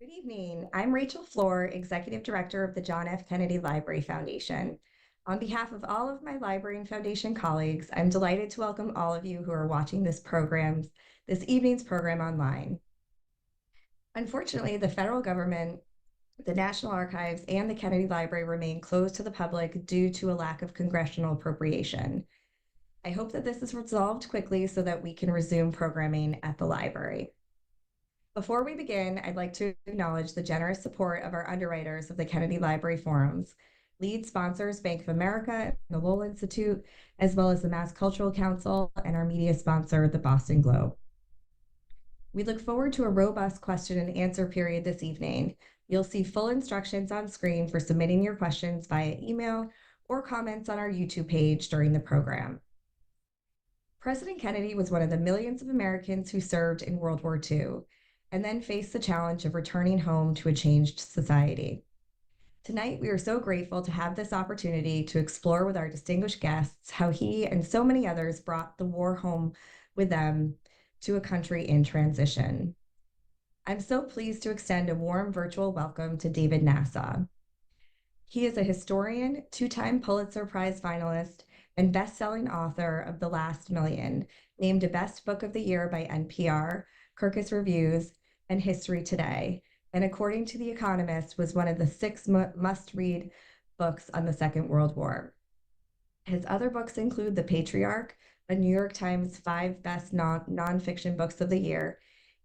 Good evening. I'm Rachel Floor, Executive Director of the John F. Kennedy Library Foundation. On behalf of all of my library and foundation colleagues, I'm delighted to welcome all of you who are watching this evening's program online. Unfortunately, the federal government, the National Archives, and the Kennedy Library remain closed to the public due to a lack of congressional appropriation. I hope that this is resolved quickly so that we can resume programming at the library. Before we begin, I'd like to acknowledge the generous support of our underwriters of the Kennedy Library Forums, lead sponsors Bank of America and the Lowell Institute, as well as the Mass Cultural Council and our media sponsor, the Boston Globe. We look forward to a robust question and answer period this evening. You'll see full instructions on screen for submitting your questions via email or comments on our YouTube page during the program. President Kennedy was one of the millions of Americans who served in World War II and then faced the challenge of returning home to a changed society. Tonight, we are so grateful to have this opportunity to explore with our distinguished guests how he and so many others brought the war home with them to a country in transition. I'm so pleased to extend a warm virtual welcome to David Nasaw. He is a historian, two-time Pulitzer Prize finalist, and best-selling author of The Last Million, named a Best Book of the Year by NPR, Kirkus Reviews, and History Today, and according to The Economist, was one of the 6 must-read books on the Second World War. His other books include The Patriarch, a New York Times 5 best nonfiction books of the year,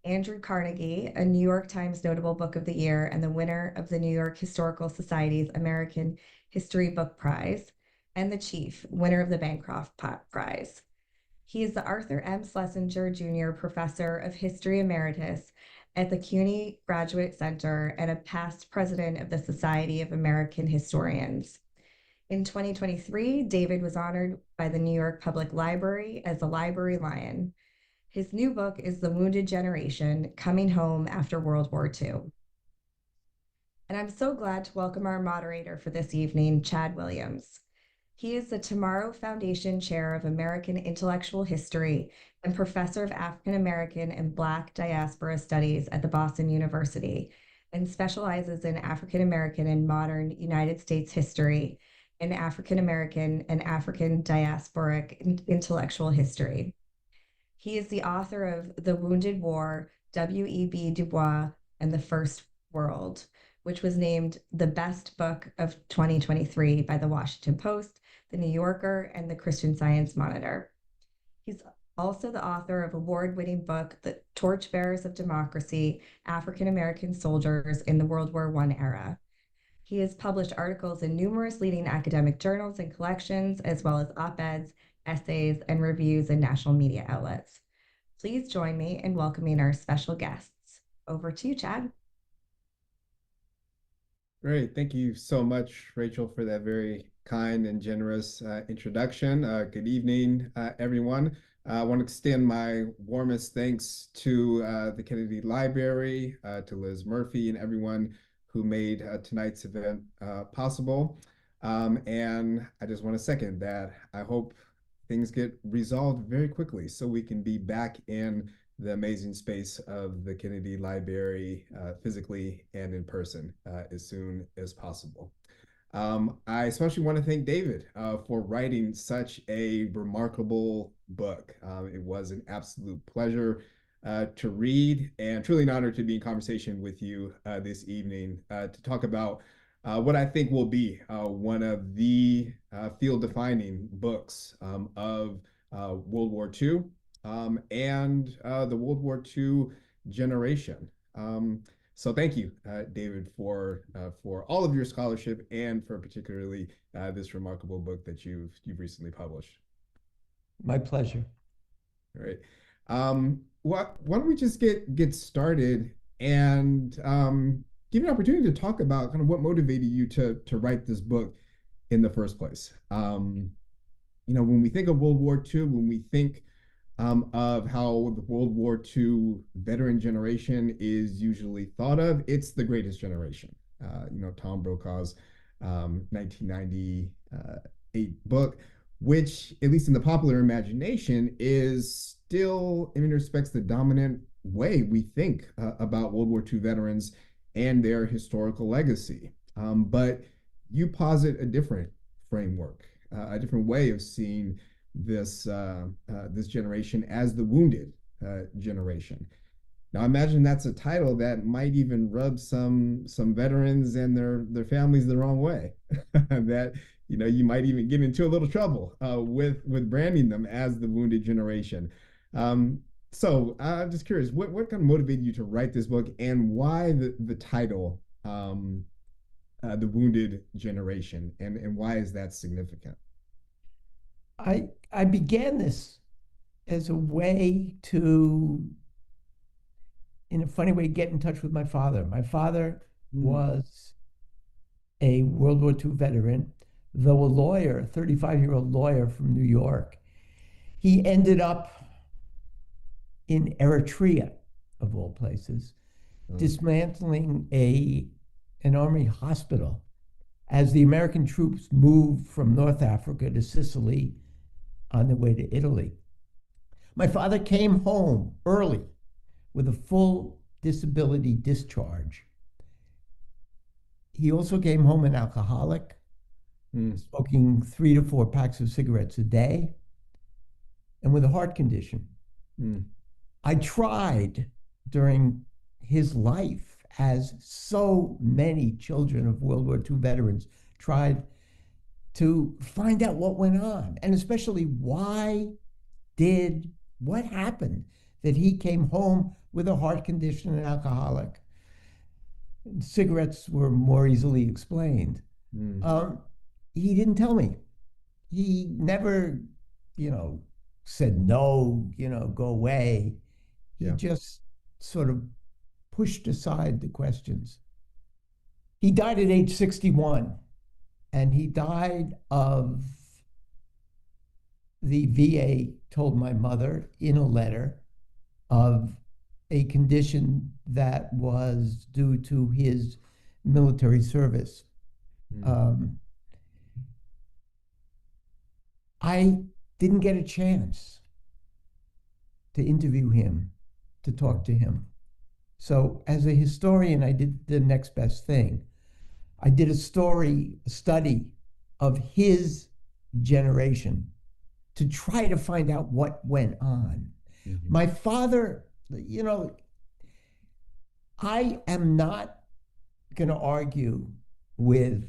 Andrew Carnegie, a New York Times Notable Book of the Year and the winner of the New York Historical Society's American History Book Prize, and The Chief, winner of the Bancroft Prize. He is the Arthur M. Schlesinger Jr. Professor of History Emeritus at the CUNY Graduate Center and a past president of the Society of American Historians. In 2023, David was honored by the New York Public Library as a Library Lion. His new book is The Wounded Generation, Coming Home After World War II. And I'm so glad to welcome our moderator for this evening, Chad Williams. He is the Tomorrow Foundation Chair of American Intellectual History and Professor of African American and Black Diaspora Studies at the Boston University, and specializes in African American and modern United States history and African American and African diasporic intellectual history. He is the author of The Wounded War, W.E.B. Du Bois, and the First World, which was named the best book of 2023 by the Washington Post, the New Yorker, and the Christian Science Monitor. He's also the author of award-winning book, The Torchbearers of Democracy, African American Soldiers in the World War I Era. He has published articles in numerous leading academic journals and collections, as well as op-eds, essays, and reviews in national media outlets. Please join me in welcoming our special guests. Over to you, Chad. Great. Thank you so much, Rachel, for that very kind and generous introduction. Good evening, everyone. I want to extend my warmest thanks to the Kennedy Library, to Liz Murphy, and everyone who made tonight's event possible. And I just want to second that. I hope things get resolved very quickly so we can be back in the amazing space of the Kennedy Library physically and in person as soon as possible. I especially want to thank David for writing such a remarkable book. It was an absolute pleasure to read and truly an honor to be in conversation with you this evening to talk about what I think will be one of the field-defining books of World War II. And the World War II generation. So thank you, David, for all of your scholarship and for particularly this remarkable book that you've recently published. My pleasure. All right. Why don't we just get started and give you an opportunity to talk about kind of what motivated you to write this book in the first place. When we think of World War II, when we think of how the World War II veteran generation is usually thought of, it's the greatest generation. Tom Brokaw's 1998 book, which, at least in the popular imagination, is still, in many respects, the dominant way we think about World War II veterans and their historical legacy. But you posit a different framework, a different way of seeing this generation as the wounded generation. Now, I imagine that's a title that might even rub some veterans and their families the wrong way. That you might even get into a little trouble with branding them as the wounded generation. So I'm just curious, what kind of motivated you to write this book, and why the title, The Wounded Generation, and why is that significant? I began this as a way to, in a funny way, get in touch with my father. My father was a World War II veteran, though a lawyer, a 35-year-old lawyer from New York. He ended up in Eritrea, of all places, dismantling an army hospital as the American troops moved from North Africa to Sicily on their way to Italy. My father came home early with a full disability discharge. He also came home an alcoholic, smoking 3 to 4 packs of cigarettes a day, and with a heart condition. I tried during his life, as so many children of World War II veterans tried, to find out what went on, and especially what happened that he came home with a heart condition and alcoholic. Cigarettes were more easily explained. He didn't tell me. He never, said no, go away. He just sort of pushed aside the questions. He died at age 61, and he died of, the VA told my mother in a letter, of a condition that was due to his military service. I didn't get a chance to interview him, to talk to him. So as a historian, I did the next best thing. I did a study of his generation to try to find out what went on. My father, I am not going to argue with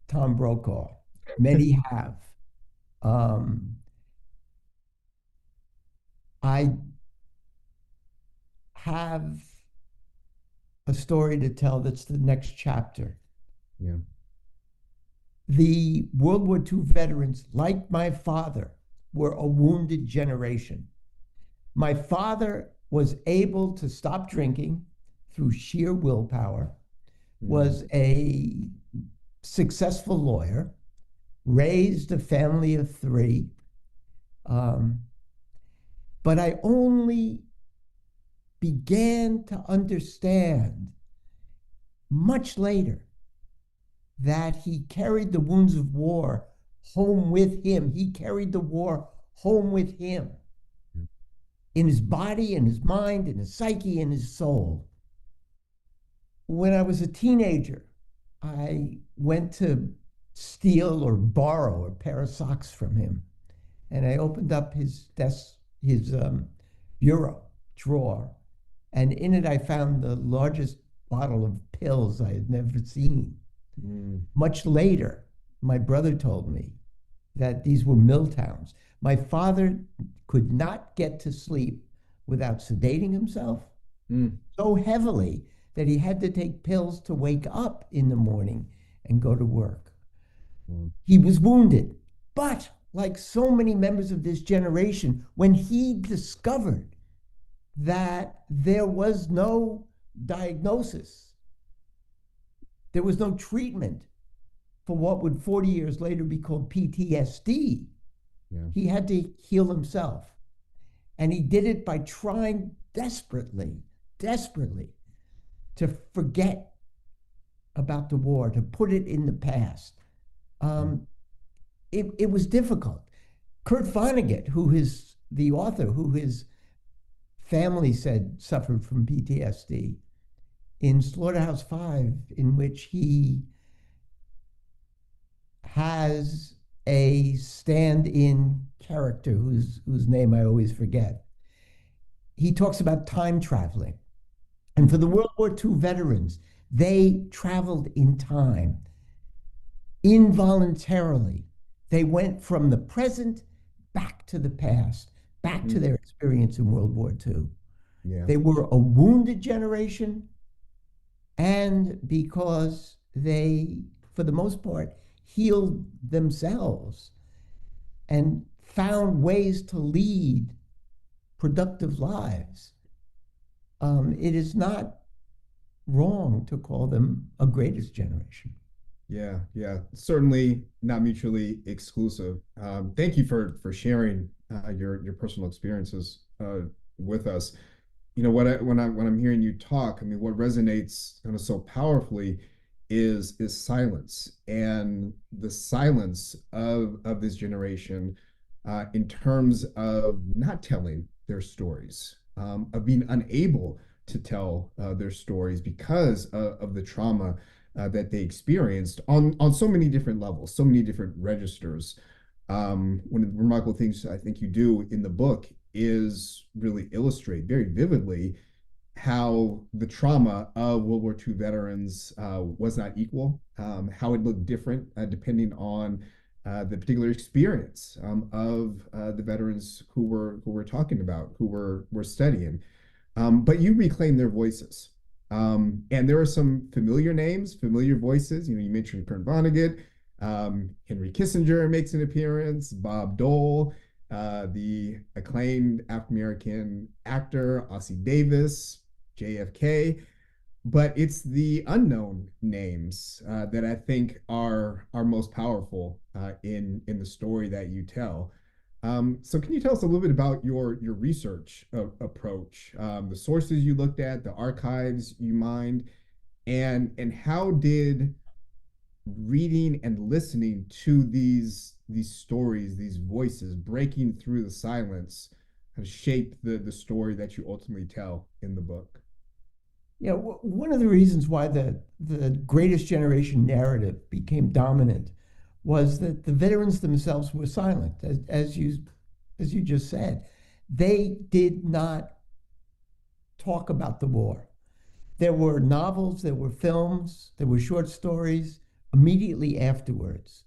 Tom Brokaw. Many have. I have a story to tell that's the next chapter. The World War II veterans, like my father, were a wounded generation. My father was able to stop drinking through sheer willpower, was a successful lawyer, raised a family of 3. But I only began to understand much later that he carried the wounds of war home with him. He carried the war home with him, in his body, in his mind, in his psyche, in his soul. When I was a teenager, I went to steal or borrow a pair of socks from him, and I opened up his desk, his bureau drawer, and in it I found the largest bottle of pills I had never seen. Much later, my brother told me that these were Milltowns. My father could not get to sleep without sedating himself so heavily that he had to take pills to wake up in the morning and go to work. He was wounded. But like so many members of this generation, when he discovered that there was no diagnosis, there was no treatment for what would 40 years later be called PTSD, he had to heal himself. And he did it by trying desperately to forget about the war, to put it in the past. It was difficult. Kurt Vonnegut, who is the author, who his family said suffered from PTSD, in Slaughterhouse-Five, in which he has a stand-in character whose name I always forget. He talks about time traveling. And for the World War II veterans, they traveled in time involuntarily. They went from the present back to the past, back to their experience in World War II. Yeah. They were a wounded generation, and because they, for the most part, healed themselves and found ways to lead productive lives, it is not wrong to call them a greatest generation. Yeah, yeah, certainly not mutually exclusive. Thank you for sharing your personal experiences with us. You know, when I'm hearing you talk, I mean, what resonates kind of so powerfully is silence, and the silence of this generation in terms of not telling their stories, of being unable to tell their stories because of the trauma that they experienced on so many different levels, so many different registers. One of the remarkable things I think you do in the book is really illustrate very vividly how the trauma of World War II veterans was not equal, how it looked different depending on the particular experience of the veterans who we're talking about, who we're studying. But you reclaim their voices. And there are some familiar names, familiar voices. You know, you mentioned Kurt Vonnegut, Henry Kissinger makes an appearance, Bob Dole, the acclaimed African-American actor, Ossie Davis, JFK. But it's the unknown names that I think are most powerful in the story that you tell. So can you tell us a little bit about your research approach, the sources you looked at, the archives you mined, and how did reading and listening to these stories, these voices breaking through the silence, kind of shape the story that you ultimately tell in the book? You know, one of the reasons why the greatest generation narrative became dominant was that the veterans themselves were silent, as you just said. They did not talk about the war. There were novels, there were films, there were short stories immediately afterwards.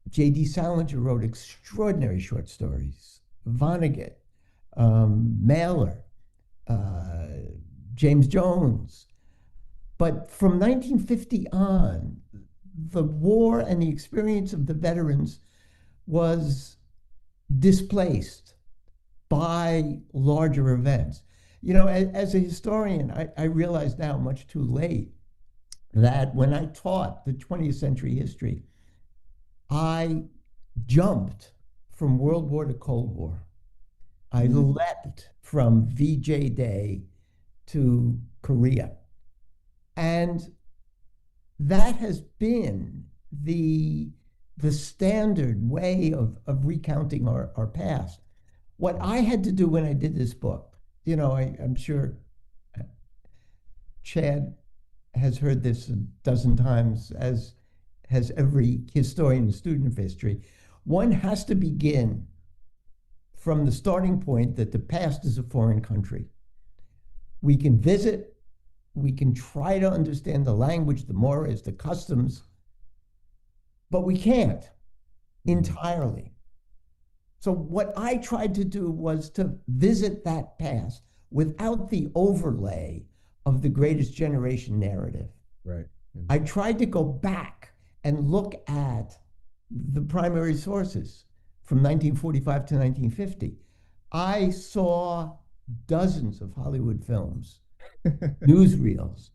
J.D. Salinger wrote extraordinary short stories. Vonnegut, Mailer, James Jones. But from 1950 on, the war and the experience of the veterans was displaced by larger events. You know, as a historian, I realize now, much too late, that when I taught the 20th century history, I jumped from World War to Cold War. I leapt from VJ Day to Korea. And that has been the standard way of recounting our past. What I had to do when I did this book, you know, I'm sure Chad has heard this a dozen times, as has every historian and student of history. One has to begin from the starting point that the past is a foreign country. We can visit, we can try to understand the language, the mores, the customs, but we can't entirely. So what I tried to do was to visit that past without the overlay of the greatest generation narrative. Right. I tried to go back and look at the primary sources from 1945 to 1950. I saw dozens of Hollywood films, newsreels.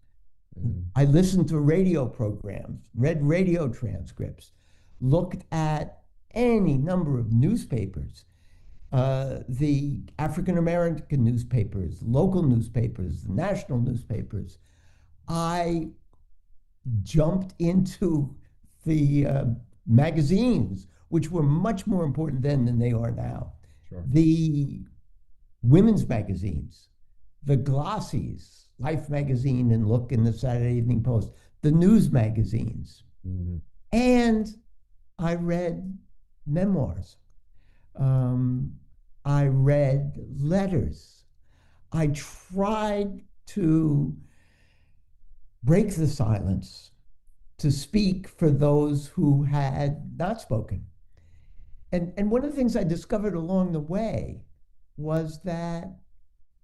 I listened to radio programs, read radio transcripts, looked at any number of newspapers, the African American newspapers, local newspapers, the national newspapers. I jumped into the magazines, which were much more important then than they are now. Sure. The women's magazines, the glossies, Life magazine and look in the Saturday Evening Post, the news magazines. Mhm. And I read memoirs. I read letters. I tried to break the silence, to speak for those who had not spoken. And one of the things I discovered along the way was that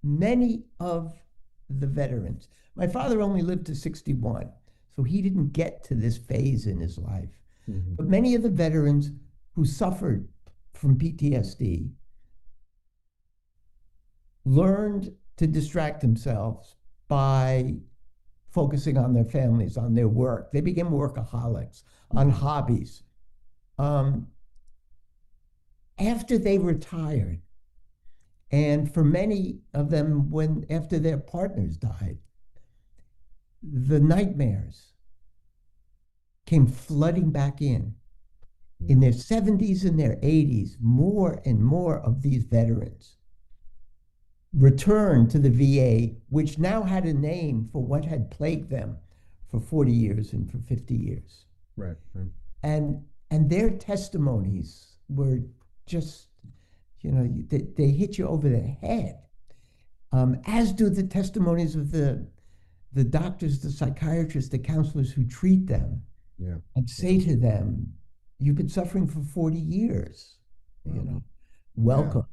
many of the veterans, my father only lived to 61, so he didn't get to this phase in his life. Mhm. But many of the veterans who suffered from PTSD learned to distract themselves by focusing on their families, on their work. They became workaholics, on hobbies. After they retired, and for many of them, when after their partners died, the nightmares came flooding back in. In their 70s and their 80s, more and more of these veterans returned to the VA, which now had a name for what had plagued them for 40 years and for 50 years. Right. Right. And their testimonies were just, they hit you over the head. As do the testimonies of the doctors, the psychiatrists, the counselors who treat them. Yeah. And say to them, you've been suffering for 40 years, Wow. welcome.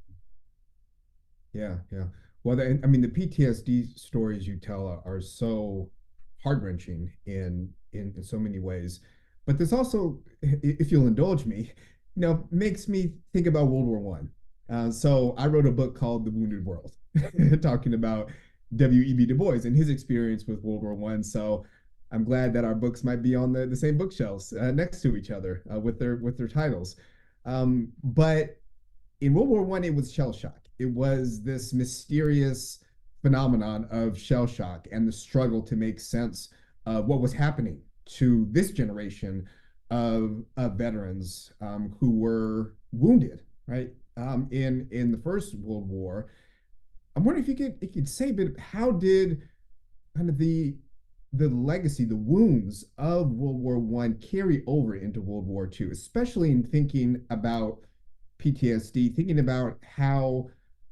Yeah. Yeah. Well, I mean, the PTSD stories you tell are so heart-wrenching in so many ways. But this also, if you'll indulge me, makes me think about World War One. So I wrote a book called The Wounded World, talking about W.E.B. Du Bois and his experience with World War One. So I'm glad that our books might be on the same bookshelves next to each other with their titles. But in World War One, it was shell shock. It was this mysterious phenomenon of shell shock and the struggle to make sense of what was happening to this generation of veterans who were wounded, right? In the First World War. I'm wondering if you could say a bit of how did kind of the legacy, the wounds of World War One carry over into World War Two, especially in thinking about PTSD, thinking about how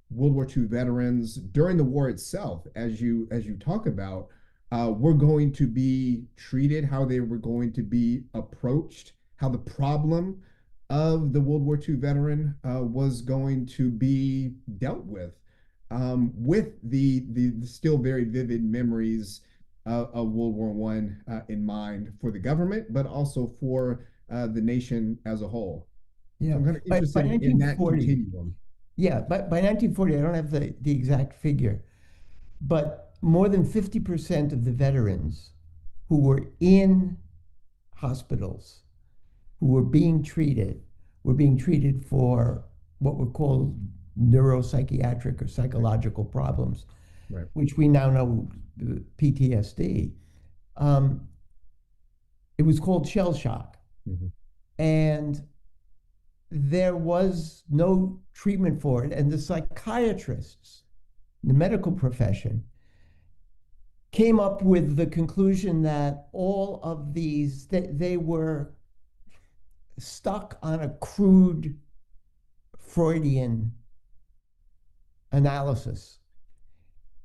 World War II veterans during the war itself, as you talk about, were going to be treated, how they were going to be approached, how the problem of the World War II veteran was going to be dealt with the still very vivid memories of World War One in mind for the government, but also for the nation as a whole. Yeah. So I'm kind of By interested in that 1940, continuum. yeah, but by 1940, I don't have the exact figure, but more than 50% of the veterans who were in hospitals, who were being treated for what were called neuropsychiatric or psychological problems, Right. which we now know PTSD. It was called shell shock. Mhm. And there was no treatment for it. And the psychiatrists, the medical profession, came up with the conclusion that all of these, they were stuck on a crude Freudian analysis.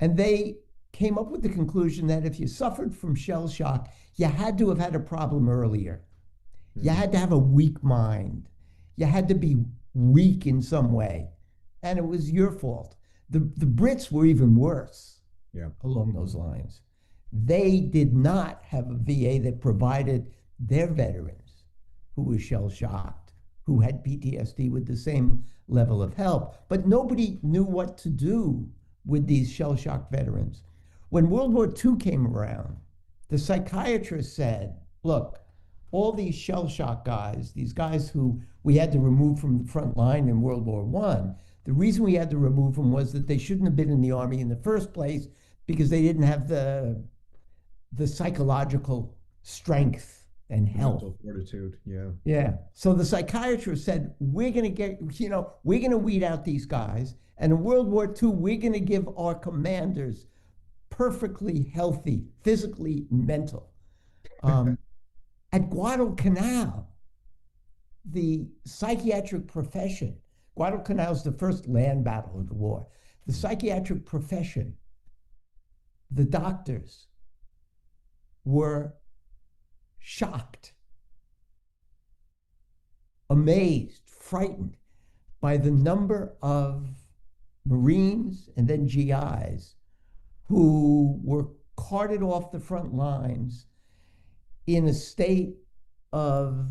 And they came up with the conclusion that if you suffered from shell shock, you had to have had a problem earlier. You had to have a weak mind. You had to be weak in some way. And it was your fault. The Brits were even worse along those lines. They did not have a VA that provided their veterans who were shell shocked, who had PTSD with the same level of help. But nobody knew what to do with these shell shocked veterans. When World War II came around, the psychiatrist said, look, all these shell shock guys, these guys who we had to remove from the front line in World War I, the reason we had to remove them was that they shouldn't have been in the army in the first place because they didn't have the psychological strength and health. Mental fortitude, yeah. Yeah. So the psychiatrist said, we're going to weed out these guys. And in World War II, we're going to give our commanders perfectly healthy, physically and mental. At Guadalcanal, the psychiatric profession, Guadalcanal is the first land battle of the war. The psychiatric profession, the doctors were shocked, amazed, frightened by the number of Marines and then GIs who were carted off the front lines in a state of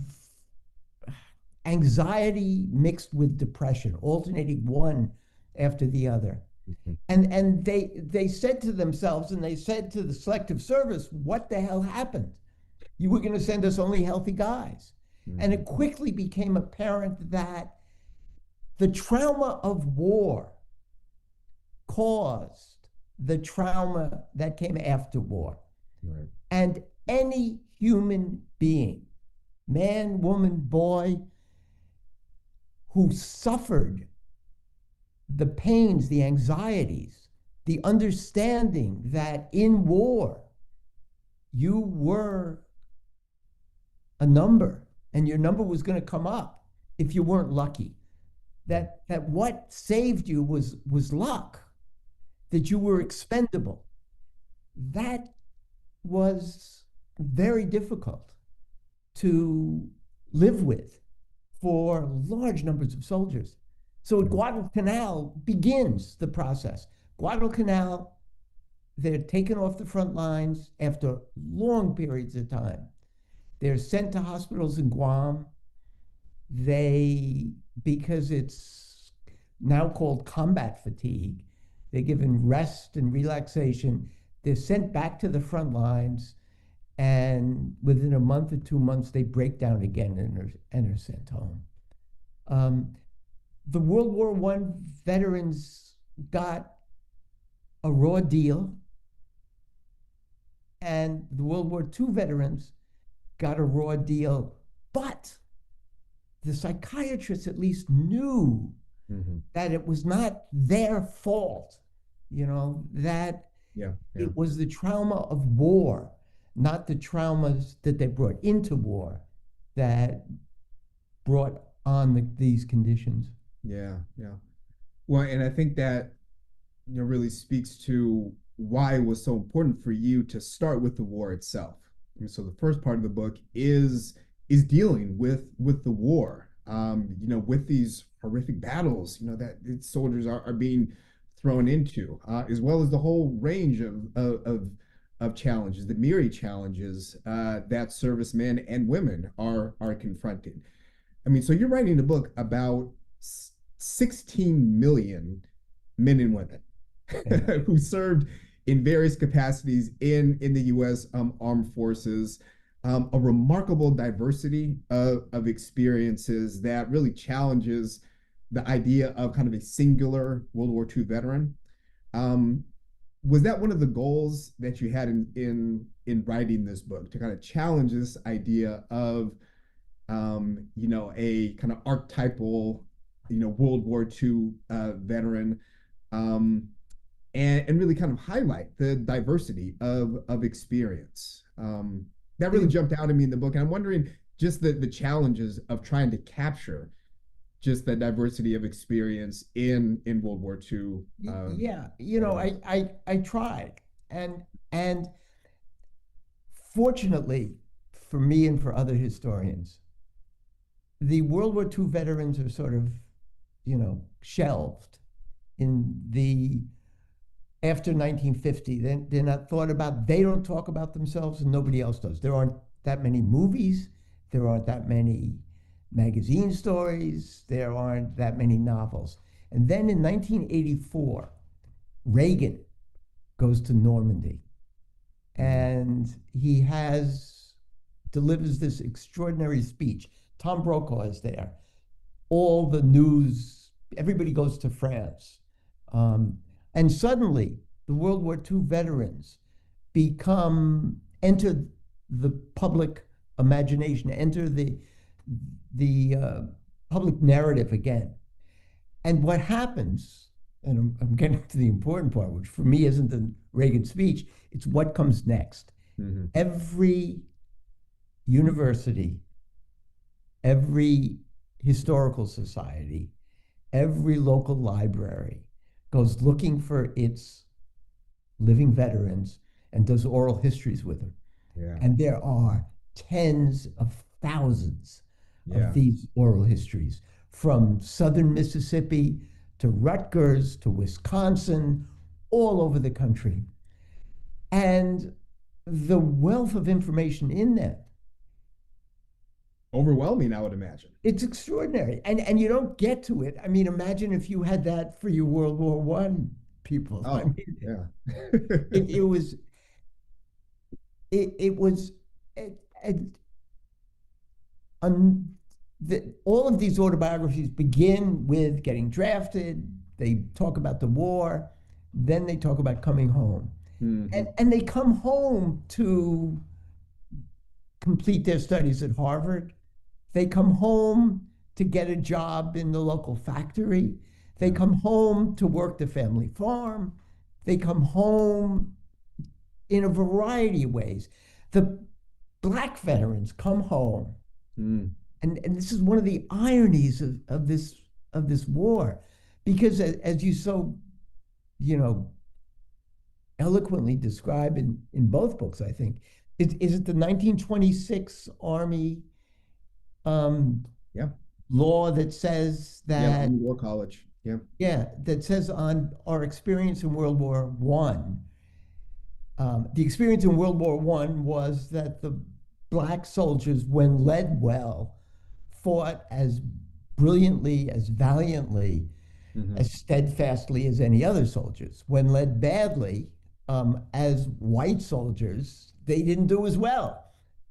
anxiety mixed with depression, alternating one after the other. Mhm. And they said to themselves, and they said to the selective service, what the hell happened? You were going to send us only healthy guys. And it quickly became apparent that the trauma of war caused the trauma that came after war. Right. And any human being, man, woman, boy, who suffered the pains, the anxieties, the understanding that in war you were a number and your number was going to come up if you weren't lucky. That what saved you was luck, that you were expendable. That was very difficult to live with for large numbers of soldiers. So at Guadalcanal begins the process. Guadalcanal, they're taken off the front lines after long periods of time. They're sent to hospitals in Guam. Because it's now called combat fatigue, they're given rest and relaxation. They're sent back to the front lines, and within a month or 2 months, they break down again and are sent home. The World War I veterans got a raw deal, and the World War II veterans got a raw deal, but the psychiatrists at least knew that it was not their fault, that it was the trauma of war, not the traumas that they brought into war that brought on these conditions. Yeah. Well, and I think that really speaks to why it was so important for you to start with the war itself. And so the first part of the book is dealing with the war, with these horrific battles, that soldiers are being thrown into, as well as the whole range of challenges, the myriad challenges that servicemen and women are confronted. I mean, so you're writing a book about 16 million men and women who served in various capacities in the U.S. Armed Forces, a remarkable diversity of experiences that really challenges the idea of kind of a singular World War II veteran. Was that one of the goals that you had in writing this book, to kind of challenge this idea of a kind of archetypal World War II veteran, and really kind of highlight the diversity of experience? That really jumped out at me in the book, and I'm wondering just the challenges of trying to capture just the diversity of experience in World War II. I tried, and fortunately for me and for other historians, the World War II veterans are sort of, shelved after 1950. They're not thought about. They don't talk about themselves, and nobody else does. There aren't that many movies. There aren't that many magazine stories. There aren't that many novels. And then in 1984, Reagan goes to Normandy, and he delivers this extraordinary speech. Tom Brokaw is there. All the news, everybody goes to France. And suddenly, the World War II veterans enter the public imagination, enter the public narrative again. And what happens and I'm getting to the important part, which for me isn't the Reagan speech, it's what comes next. Mm-hmm. Every university, every historical society, every local library goes looking for its living veterans and does oral histories with them. Yeah. And there are tens of thousands of Yeah. these oral histories from southern Mississippi to Rutgers to Wisconsin, all over the country. And the wealth of information in them, Overwhelming, I would imagine. it's extraordinary. And you don't get to it. I mean, imagine if you had that for your World War One people. I Oh, mean, yeah. it was it was it, all of these autobiographies begin with getting drafted. They talk about the war, then they talk about coming home, Mm-hmm. and they come home to complete their studies at Harvard. They come home to get a job in the local factory. They Yeah. come home to work the family farm. They come home in a variety of ways. The Black veterans come home, Mm. and this is one of the ironies of this war, because as you so you know eloquently describe in both books, I think, is it the 1926 Army Yeah. law that says Yeah. that Army War College. Yeah. yeah, that says on our experience in World War One. The experience in World War One was that the Black soldiers, when led well, fought as brilliantly, as valiantly, Mm-hmm. as steadfastly as any other soldiers. When led badly, as white soldiers, they didn't do as well.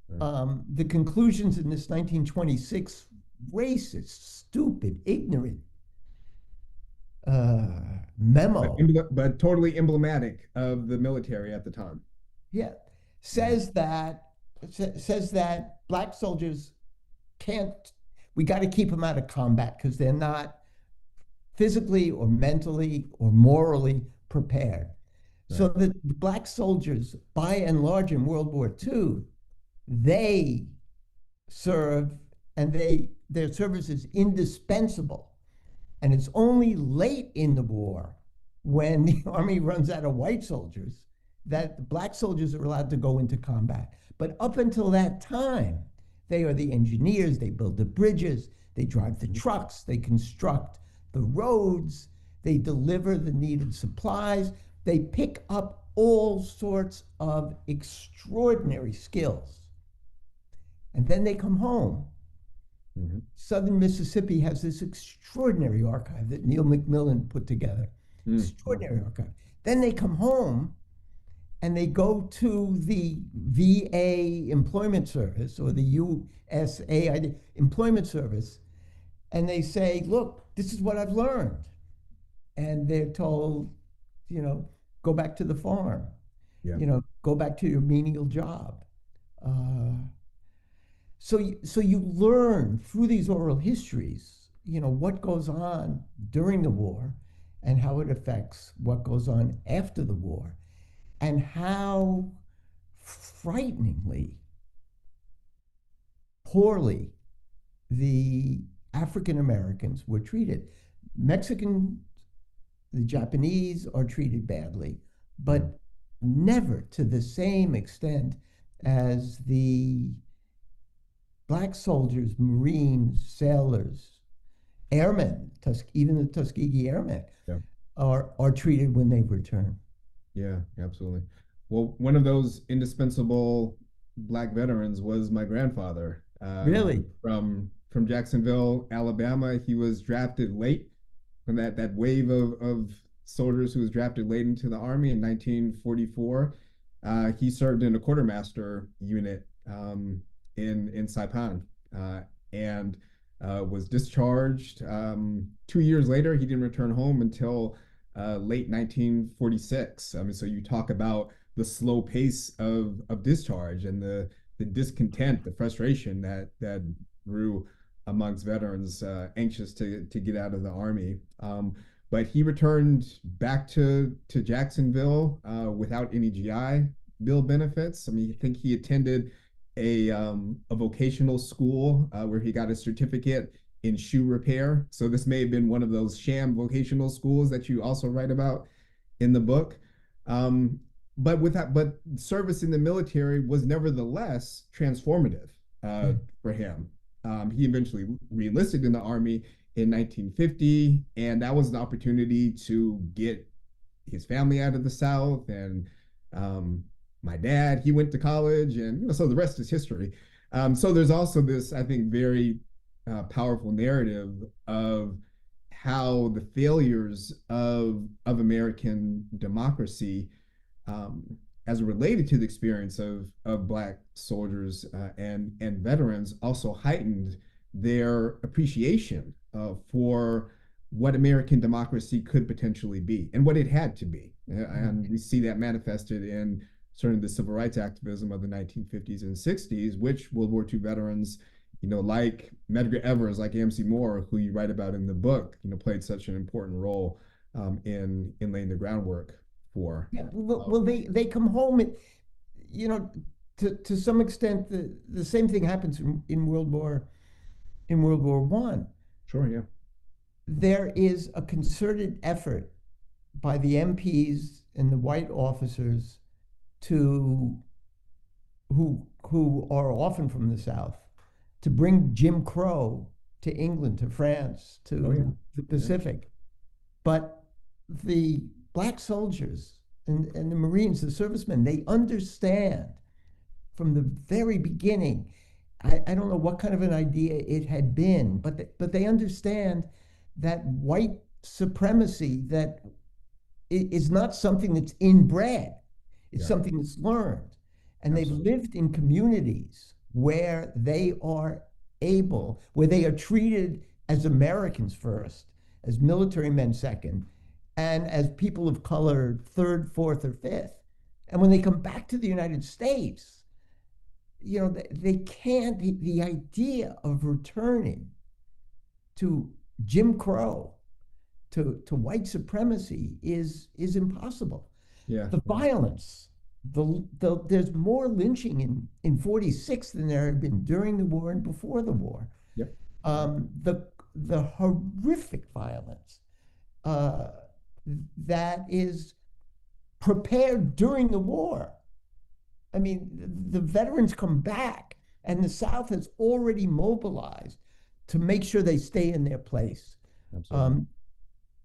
Right. The conclusions in this 1926 racist, stupid, ignorant But, memo, but totally emblematic of the military at the time. yeah, Yeah. says that Black soldiers can't. We got to keep them out of combat because they're not physically or mentally or morally prepared. So Right. the Black soldiers, by and large, in World War II, they serve, and their service is indispensable. And it's only late in the war, when the Army runs out of white soldiers, that the Black soldiers are allowed to go into combat. But up until that time, they are the engineers, they build the bridges, they drive the trucks, they construct the roads, they deliver the needed supplies, they pick up all sorts of extraordinary skills. And then they come home. Mm-hmm. Southern Mississippi has this extraordinary archive that Neil McMillan put together. Mm. Extraordinary archive. Then they come home and they go to the VA Employment Service or the USAID Employment Service, and they say, look, this is what I've learned. And they're told, go back to the farm, Yeah. go back to your menial job. So you learn through these oral histories, what goes on during the war and how it affects what goes on after the war, and how frighteningly poorly the African Americans were treated. The Japanese are treated badly, but never to the same extent as the Black soldiers, Marines, sailors, airmen, even the Tuskegee Airmen, Yeah. are treated when they return. Yeah, absolutely. Well, one of those indispensable Black veterans was my grandfather. Really? From Jacksonville, Alabama. He was drafted late from that wave of soldiers who was drafted late into the Army in 1944. He served in a quartermaster unit in Saipan, and was discharged. 2 years later, he didn't return home until late 1946. I mean, so you talk about the slow pace of discharge and the discontent, the frustration that grew amongst veterans anxious to get out of the Army. but he returned back to Jacksonville without any GI Bill benefits. I mean, I think he attended a vocational school where he got a certificate in shoe repair. So this may have been one of those sham vocational schools that you also write about in the book. Um, but service in the military was nevertheless transformative for him. He eventually reenlisted in the Army in 1950, and that was an opportunity to get his family out of the South. And my dad, he went to college, and so the rest is history. So there's also this, I think, very powerful narrative of how the failures of American democracy, as related to the experience of Black soldiers and veterans, also heightened their appreciation for what American democracy could potentially be and what it had to be. And we see that manifested in certainly the civil rights activism of the 1950s and 60s, which World War II veterans, like Medgar Evers, like AMC Moore, who you write about in the book, played such an important role in laying the groundwork for. Yeah, well, they come home, and, to some extent, the same thing happens in World War One. Sure, yeah. There is a concerted effort by the MPs and the white officers who are often from the South, to bring Jim Crow to England, to France, to the Pacific. Yeah. But the Black soldiers and the Marines, the servicemen, they understand from the very beginning. I don't know what kind of an idea it had been, but they understand that white supremacy, that is not something that's inbred. It's something that's learned. And Absolutely. They've lived in communities where they are treated as Americans first, as military men second, and as people of color third, fourth, or fifth. And when they come back to the United States, they can't, the idea of returning to Jim Crow, to white supremacy is impossible. Yeah. The violence, there's more lynching in 46 than there had been during the war and before the war. Yep. The horrific violence that is prepared during the war. I mean, the veterans come back, and the South has already mobilized to make sure they stay in their place. Absolutely.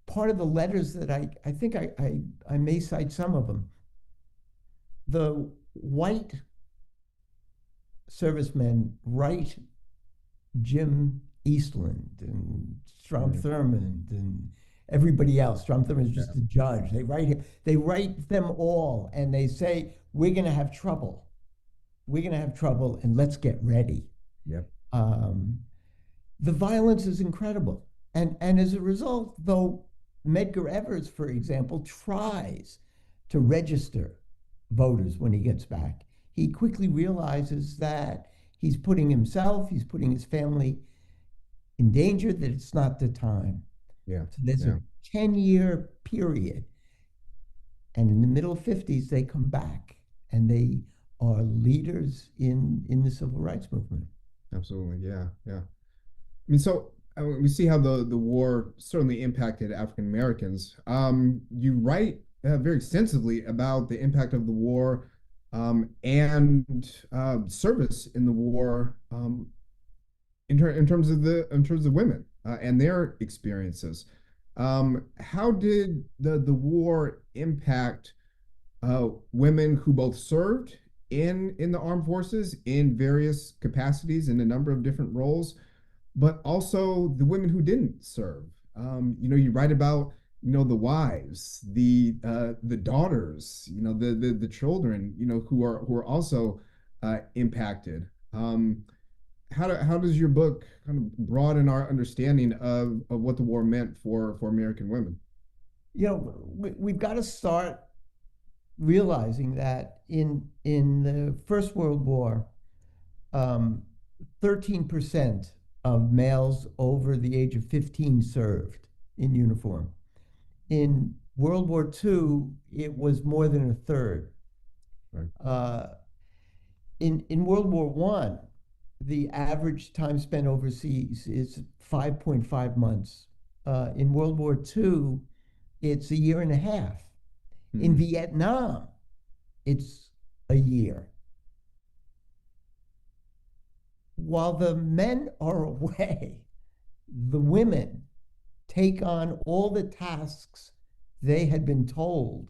Part of the letters that I think I may cite some of them. The white servicemen write Jim Eastland and Strom Thurmond and everybody else. Strom Thurmond is just a judge. They write them all, and they say, we're going to have trouble. We're going to have trouble, and let's get ready. Yep. The violence is incredible. And as a result, though, Medgar Evers, for example, tries to register voters when he gets back, he quickly realizes that he's putting himself, he's putting his family in danger, that it's not the time. Yeah. So there's a 10-year period. And in the middle 50s, they come back, and they are leaders in the civil rights movement. Absolutely, yeah. I mean, so we see how the war certainly impacted African Americans. You write very extensively about the impact of the war and service in the war in terms of women and their experiences. How did the war impact women who both served in the armed forces in various capacities in a number of different roles, but also the women who didn't serve? You write about the wives, the daughters, the children, who are also impacted. How does your book kind of broaden our understanding of what the war meant for American women? We've got to start realizing that in the First World War, 13% of males over the age of 15 served in uniform. In World War II, it was more than a third. Right. In World War One, the average time spent overseas is 5.5 months. In World War II, it's a year and a half. In Vietnam, it's a year. While the men are away, the women take on all the tasks they had been told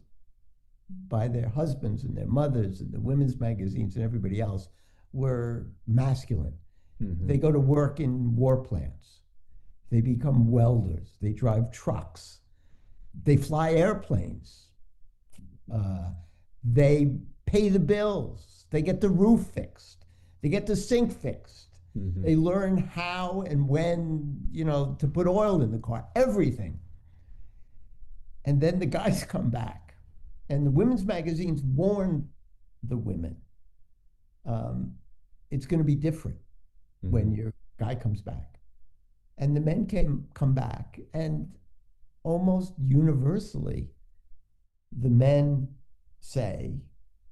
by their husbands and their mothers and the women's magazines and everybody else were masculine. They go to work in war plants. They become welders. They drive trucks. They fly airplanes. They pay the bills. They get the roof fixed. They get the sink fixed. They learn how and when, to put oil in the car, everything. And then the guys come back. And the women's magazines warn the women, it's going to be different when your guy comes back. And the men come back, and almost universally, the men say,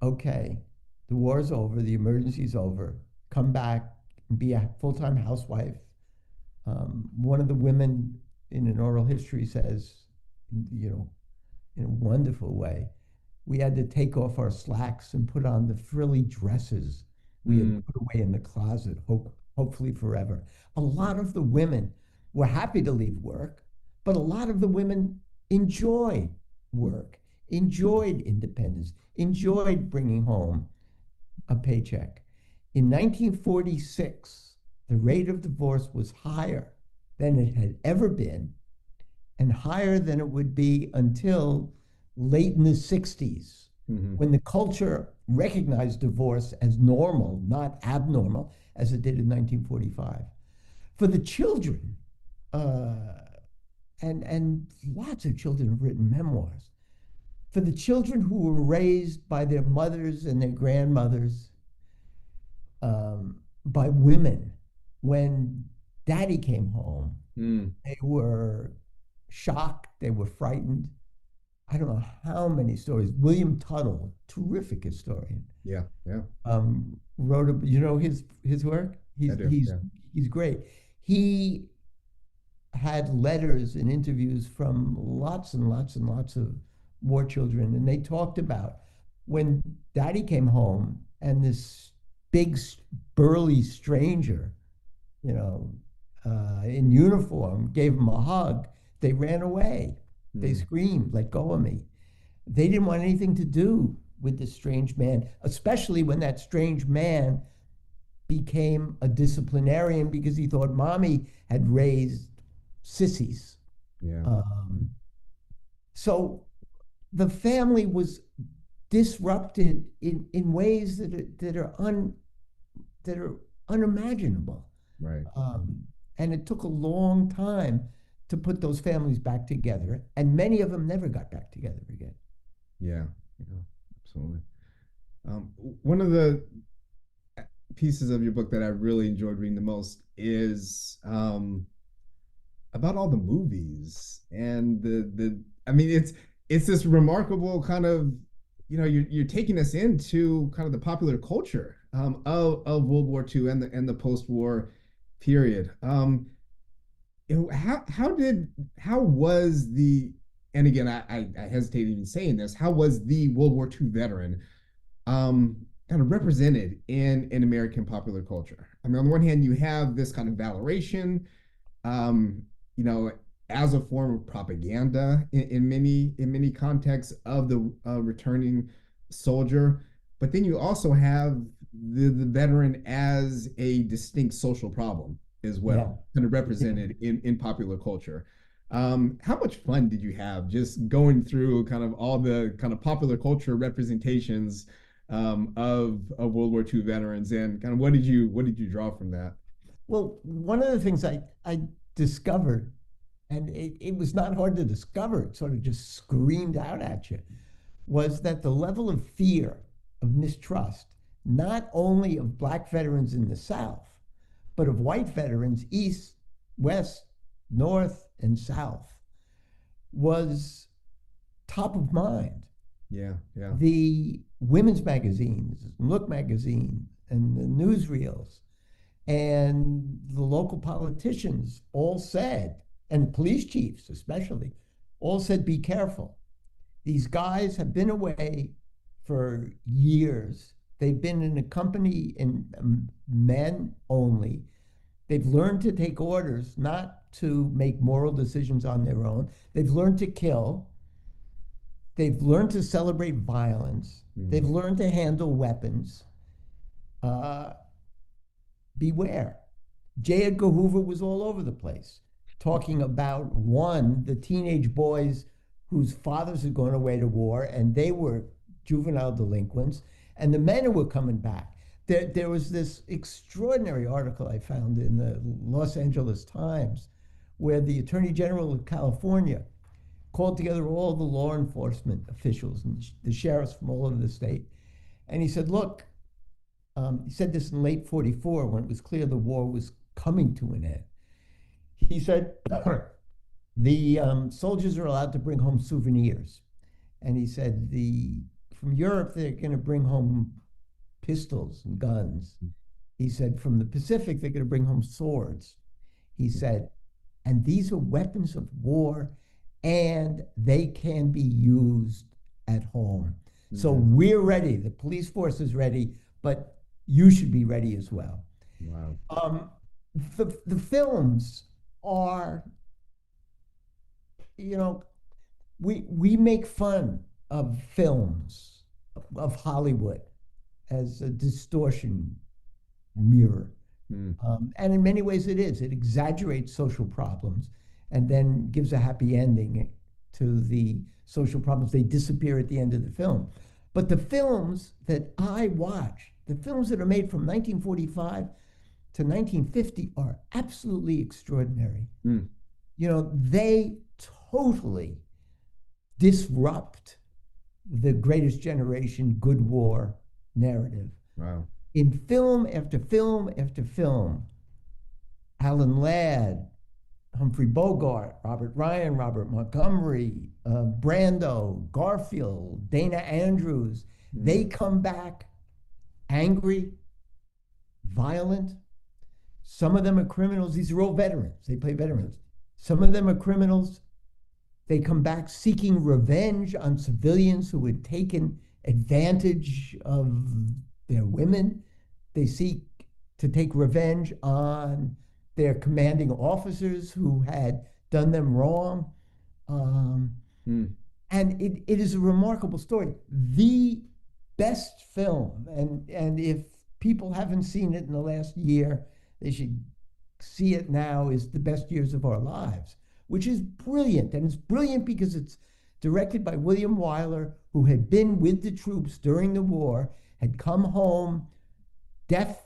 okay, the war's over, the emergency's over, come back and be a full-time housewife. One of the women in an oral history says, in a wonderful way, we had to take off our slacks and put on the frilly dresses we had put away in the closet, hopefully forever. A lot of the women were happy to leave work, but a lot of the women enjoyed work, enjoyed independence, enjoyed bringing home a paycheck. In 1946, the rate of divorce was higher than it had ever been, and higher than it would be until late in the 60s, when the culture recognized divorce as normal, not abnormal, as it did in 1945. For the children, and lots of children have written memoirs, for the children who were raised by their mothers and their grandmothers, by women, when daddy came home, they were shocked, they were frightened. I don't know how many stories. William Tuttle, terrific historian. Yeah. Wrote his work? He's great. He had letters and interviews from lots and lots and lots of war children, and they talked about when daddy came home and this big burly stranger, in uniform, gave him a hug, they ran away. They screamed, let go of me. They didn't want anything to do with this strange man, especially when that strange man became a disciplinarian because he thought mommy had raised sissies. Yeah. So the family was disrupted in ways that are unimaginable. Right. And it took a long time to put those families back together, and many of them never got back together again. Yeah, absolutely. One of the pieces of your book that I really enjoyed reading the most is about all the movies and it's this remarkable kind of, you're taking us into kind of the popular culture of World War II and the post-war period. How was the, and again, I hesitate even saying this, how was the World War II veteran kind of represented in American popular culture? I mean, on the one hand, you have this kind of valoration, as a form of propaganda in many contexts of the returning soldier, but then you also have the veteran as a distinct social problem as well, kind of represented in popular culture. How much fun did you have just going through kind of all the kind of popular culture representations of World War II veterans, and kind of what did you draw from that? Well, one of the things I discovered, and it was not hard to discover, it sort of just screamed out at you, was that the level of fear, of mistrust, not only of Black veterans in the South, but of white veterans, East, West, North, and South, was top of mind. Yeah, yeah. The women's magazines, Look magazine, and the newsreels, and the local politicians all said, and police chiefs especially, all said, be careful. These guys have been away for years. They've been in a company in men only. They've learned to take orders, not to make moral decisions on their own. They've learned to kill. They've learned to celebrate violence. They've learned to handle weapons. Uh, Beware. J. Edgar Hoover was all over the place, talking about the teenage boys whose fathers had gone away to war and they were juvenile delinquents, and the men who were coming back. There was this extraordinary article I found in the Los Angeles Times where the Attorney General of California called together all the law enforcement officials and the sheriffs from all over the state. And he said, look, he said this in late 44 when it was clear the war was coming to an end. He said, the soldiers are allowed to bring home souvenirs. And he said, from Europe, they're going to bring home pistols and guns. He said, from the Pacific, they're going to bring home swords. He said, and these are weapons of war, and they can be used at home. So we're ready. The police force is ready, but you should be ready as well. Wow. The films are, we make fun of films, of Hollywood, as a distortion mirror. And in many ways it is. It exaggerates social problems and then gives a happy ending to the social problems. They disappear at the end of the film. But the films that I watch, the films that are made from 1945 to 1950 are absolutely extraordinary. They totally disrupt the Greatest Generation good war narrative. Wow. In film after film after film, Alan Ladd, Humphrey Bogart, Robert Ryan, Robert Montgomery, Brando, Garfield, Dana Andrews, they come back angry, violent. Some of them are criminals. These are all veterans. They play veterans. Some of them are criminals. They come back seeking revenge on civilians who had taken advantage of their women. They seek to take revenge on their commanding officers who had done them wrong. And it is a remarkable story. The best film, and if people haven't seen it in the last year, they should see it now, is The Best Years of Our Lives, which is brilliant. And it's brilliant because it's directed by William Wyler, who had been with the troops during the war, had come home deaf,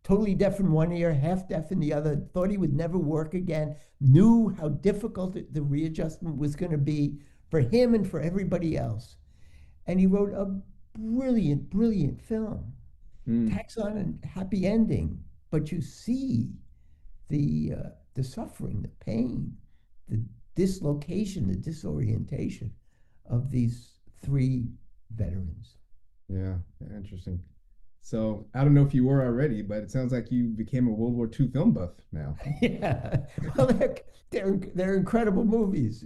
totally deaf in one ear, half deaf in the other, thought he would never work again, knew how difficult the readjustment was going to be for him and for everybody else. And he wrote a brilliant, brilliant film. Tacks on a happy ending, but you see the suffering, the pain, the dislocation, the disorientation of these three veterans. Yeah, interesting. So I don't know if you were already, but it sounds like you became a World War II film buff now. Yeah, well, they're incredible movies,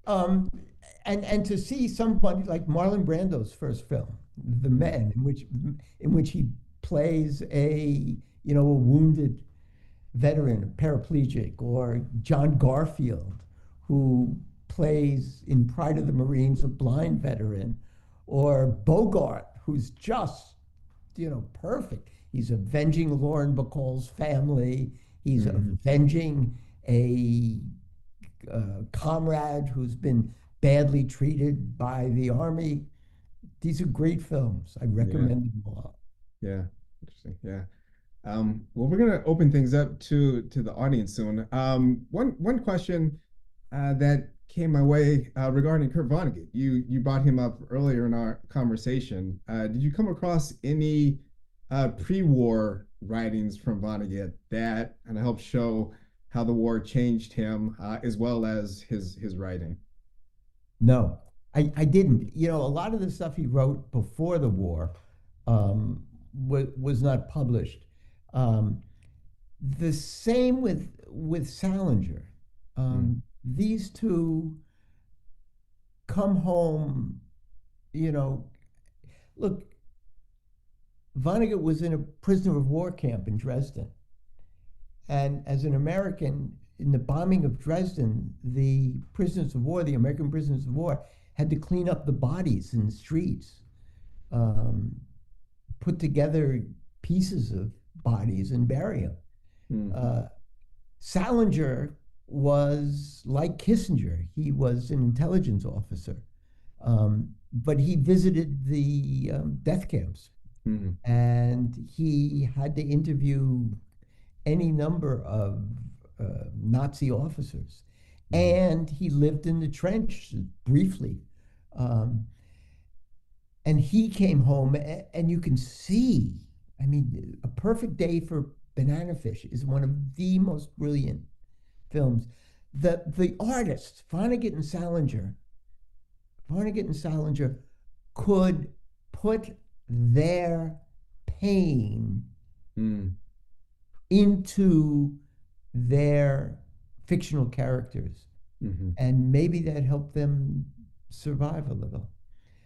and to see somebody like Marlon Brando's first film, The Men, in which he plays a wounded veteran, a paraplegic, or John Garfield, who plays in Pride of the Marines a blind veteran, or Bogart, who's just perfect. He's avenging Lauren Bacall's family. He's avenging a comrade who's been badly treated by the army. These are great films. I recommend them a lot. Yeah, interesting. Yeah. Well, we're gonna open things up to the audience soon. One question that came my way regarding Kurt Vonnegut. You brought him up earlier in our conversation. Did you come across any pre-war writings from Vonnegut that kind of helped show how the war changed him, as well as his writing? No, I didn't. You know, a lot of the stuff he wrote before the war was not published. Um, the same with Salinger. Mm, These two come home, you know, look, Vonnegut was in a prisoner of war camp in Dresden. And as an American, in the bombing of Dresden, the prisoners of war, the American prisoners of war, had to clean up the bodies in the streets, um, put together pieces of bodies and bury them. mm, Uh, Salinger was like Kissinger. He was an intelligence officer, but he visited the death camps, mm, and he had to interview any number of Nazi officers. mm, And he lived in the trench briefly. Um, and he came home, and you can see, I mean, A Perfect Day for Banana Fish is one of the most brilliant films. The artists, Vonnegut and Salinger could put their pain mm, into their fictional characters. mhm. And maybe that helped them survive a little.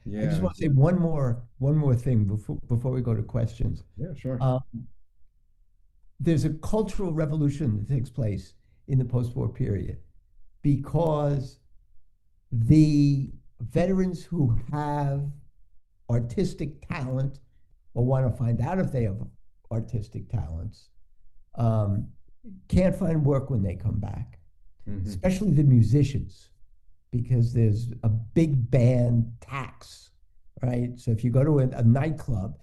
I just Yeah, want to say one more thing before we go to questions. yeah, sure. Um, there's a cultural revolution that takes place in the post-war period because the veterans who have artistic talent or want to find out if they have artistic talents um, can't find work when they come back, Hmm. especially the musicians, because there's a big band tax, right? So if you go to a nightclub,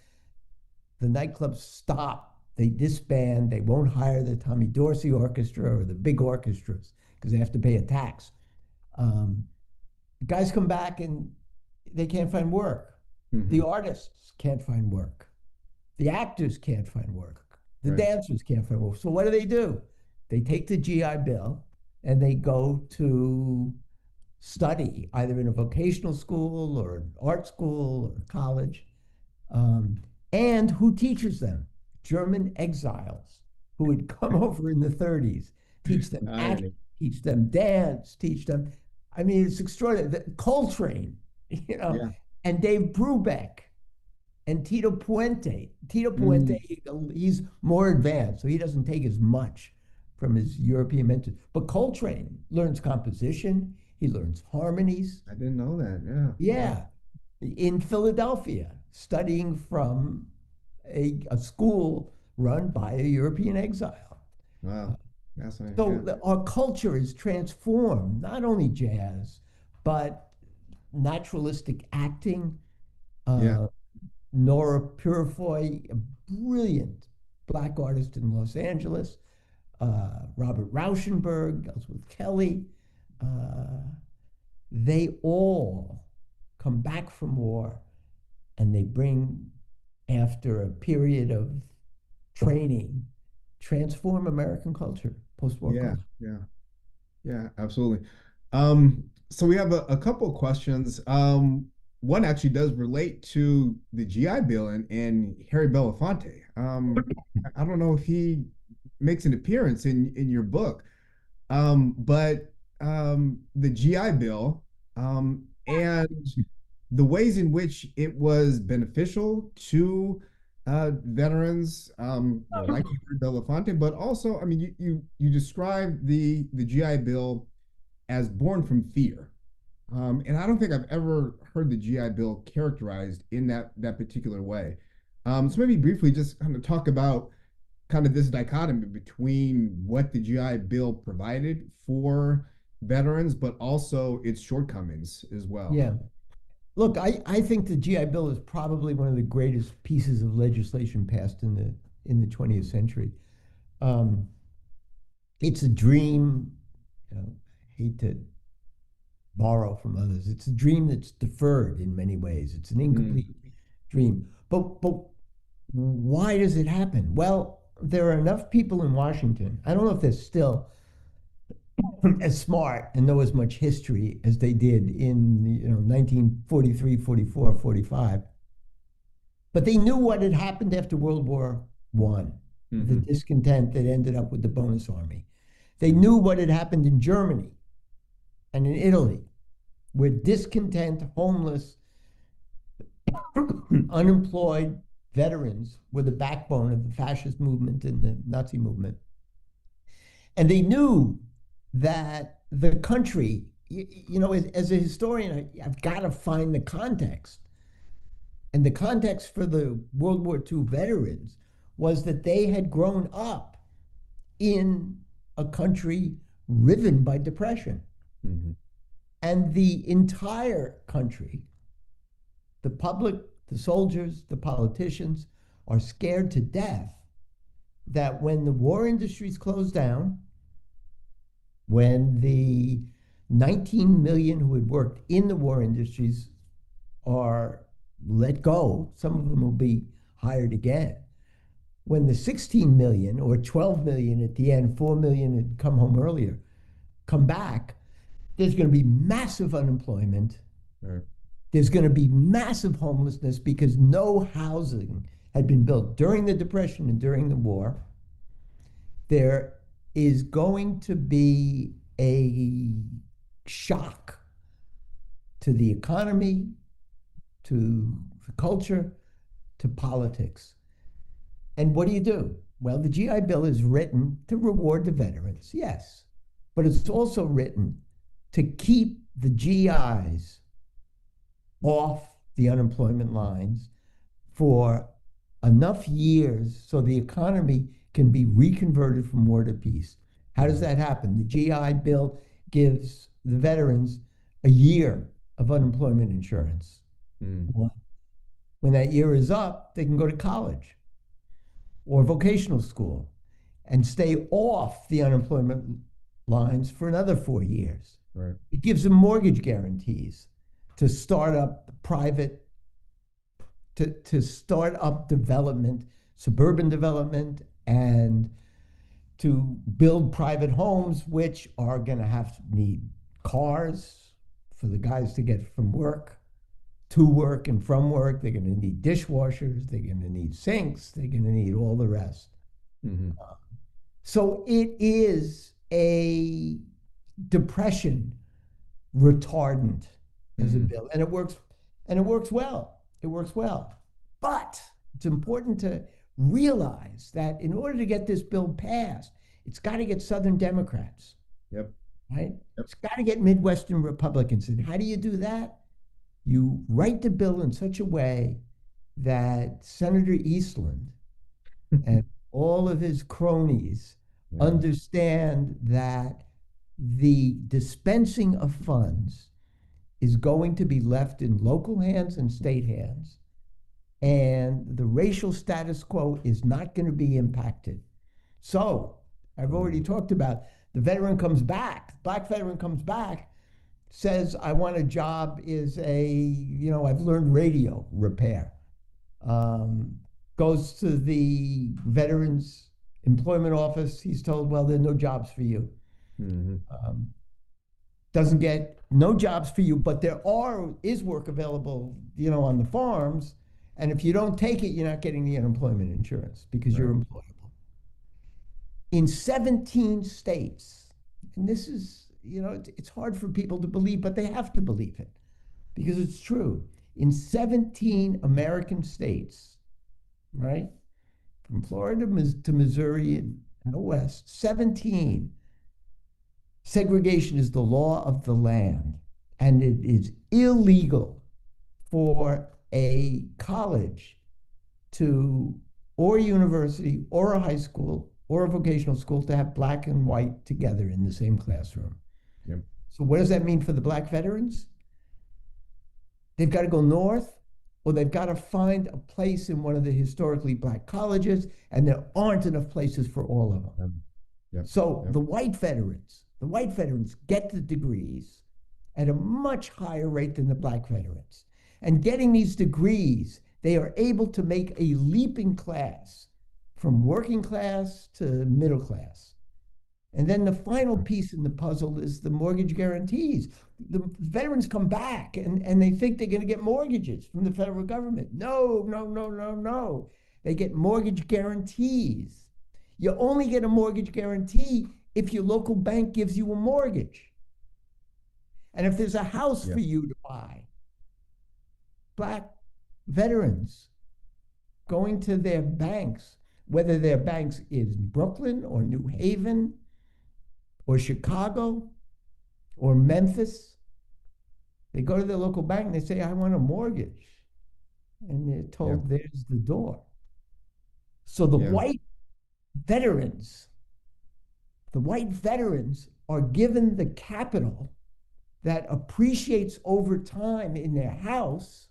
the nightclubs stop, they disband, they won't hire the Tommy Dorsey Orchestra or the big orchestras because they have to pay a tax. Um, guys come back and they can't find work. The Hmm. artists can't find work. The actors can't find work. The Right. dancers can't find work. So what do? They take the GI Bill and they go to study either in a vocational school or an art school or college. Um, and who teaches them? German exiles who had come over in the 30s, teach them act, Irony. teach them dance, teach them. I mean, it's extraordinary. Coltrane, you know, Yeah. and Dave Brubeck and Tito Puente. Tito Puente, Mm, he's more advanced, so he doesn't take as much from his European mentors. But Coltrane learns composition, he learns harmonies. I didn't know that. Yeah. Wow. Yeah, in Philadelphia, studying from a school run by a European exile. Wow. Fascinating. So Yeah. our culture is transformed, not only jazz, but naturalistic acting. Yeah. Uh, Nora Purifoy, a brilliant black artist in Los Angeles. Robert Rauschenberg, Ellsworth Kelly. Uh, they all come back from war and they bring, after a period of training, transform American culture, post-war Yeah. culture. Yeah. Yeah. Absolutely. So we have a couple of questions. One actually does relate to the GI Bill and Harry Belafonte. I don't know if he makes an appearance in your book, but the GI Bill and the ways in which it was beneficial to veterans, like Belafonte, but also, I mean, you describe the GI Bill as born from fear, and I don't think I've ever heard the GI Bill characterized in that particular way. So maybe briefly just kind of talk about kind of this dichotomy between what the GI Bill provided for veterans, but also its shortcomings as well. Yeah. Look, I think the GI Bill is probably one of the greatest pieces of legislation passed in the 20th century. Um, it's a dream. You know, I hate to borrow from others. It's a dream that's deferred in many ways. It's an Mm, incomplete dream. But why does it happen? Well, there are enough people in Washington. I don't know if there's still as smart and know as much history as they did in 1943, 44, 45. But they knew what had happened after World War I, the discontent that ended up with the bonus army. They knew what had happened in Germany and in Italy, where discontent, homeless, unemployed veterans were the backbone of the fascist movement and the Nazi movement. And they knew that the country, as a historian, I've got to find the context. And the context for the World War II veterans was that they had grown up in a country riven by depression. And the entire country, the public, the soldiers, the politicians, are scared to death that when the war industries close down, when the 19 million who had worked in the war industries are let go, some of them will be hired again. When the 16 million or 12 million at the end, 4 million had come home earlier, come back, there's going to be massive unemployment. Right. There's going to be massive homelessness because no housing had been built during the Depression and during the war. There is going to be a shock to the economy, to the culture, to politics. And what do? Well, the GI Bill is written to reward the veterans, yes, but it's also written to keep the GIs off the unemployment lines for enough years so the economy can be reconverted from war to peace. How does that happen? The GI Bill gives the veterans a year of unemployment insurance. When that year is up, they can go to college or vocational school and stay off the unemployment lines for another 4 years. Right. It gives them mortgage guarantees to start up to start up development, suburban development, and to build private homes, which are going to need cars for the guys to get from work to work and from work. They're going to need dishwashers. They're going to need sinks. They're going to need all the rest. So it is a depression retardant as a bill, and it works well. It works well. But it's important to realize that in order to get this bill passed, it's got to get Southern Democrats. Yep. Right? Yep. It's got to get Midwestern Republicans. And how do you do that? You write the bill in such a way that Senator Eastland and all of his cronies understand that the dispensing of funds is going to be left in local hands and state hands, and the racial status quo is not going to be impacted. So I've already talked about the veteran comes back, black veteran comes back, says, I want a job as I've learned radio repair. Goes to the Veterans Employment Office. He's told, well, there are no jobs for you. Doesn't get no jobs for you, but there is work available, on the farms. And if you don't take it, you're not getting the unemployment insurance because you're employable. In 17 states, and this is, it's hard for people to believe, but they have to believe it because it's true. In 17 American states, right, from Florida to Missouri and the West, 17, segregation is the law of the land, and it is illegal for a college or a university or a high school or a vocational school to have black and white together in the same classroom. Yep. So what does that mean for the black veterans? They've got to go north, or they've got to find a place in one of the historically black colleges, and there aren't enough places for all of them. So the white veterans get the degrees at a much higher rate than the black veterans. And getting these degrees, they are able to make a leaping class from working class to middle class. And then the final piece in the puzzle is the mortgage guarantees. The veterans come back and they think they're going to get mortgages from the federal government. No, no, no, no, no. They get mortgage guarantees. You only get a mortgage guarantee if your local bank gives you a mortgage. And if there's a house for you to buy, Black veterans going to their banks, whether their banks is Brooklyn or New Haven or Chicago or Memphis, they go to their local bank and they say, I want a mortgage. And they're told, there's the door. So the white veterans are given the capital that appreciates over time in their house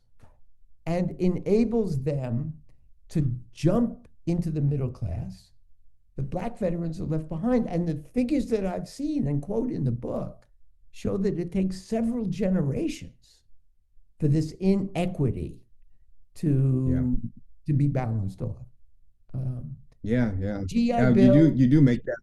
and enables them to jump into the middle class. The Black veterans are left behind. And the figures that I've seen and quote in the book show that it takes several generations for this inequity to be balanced off. GI Bill. You do make that.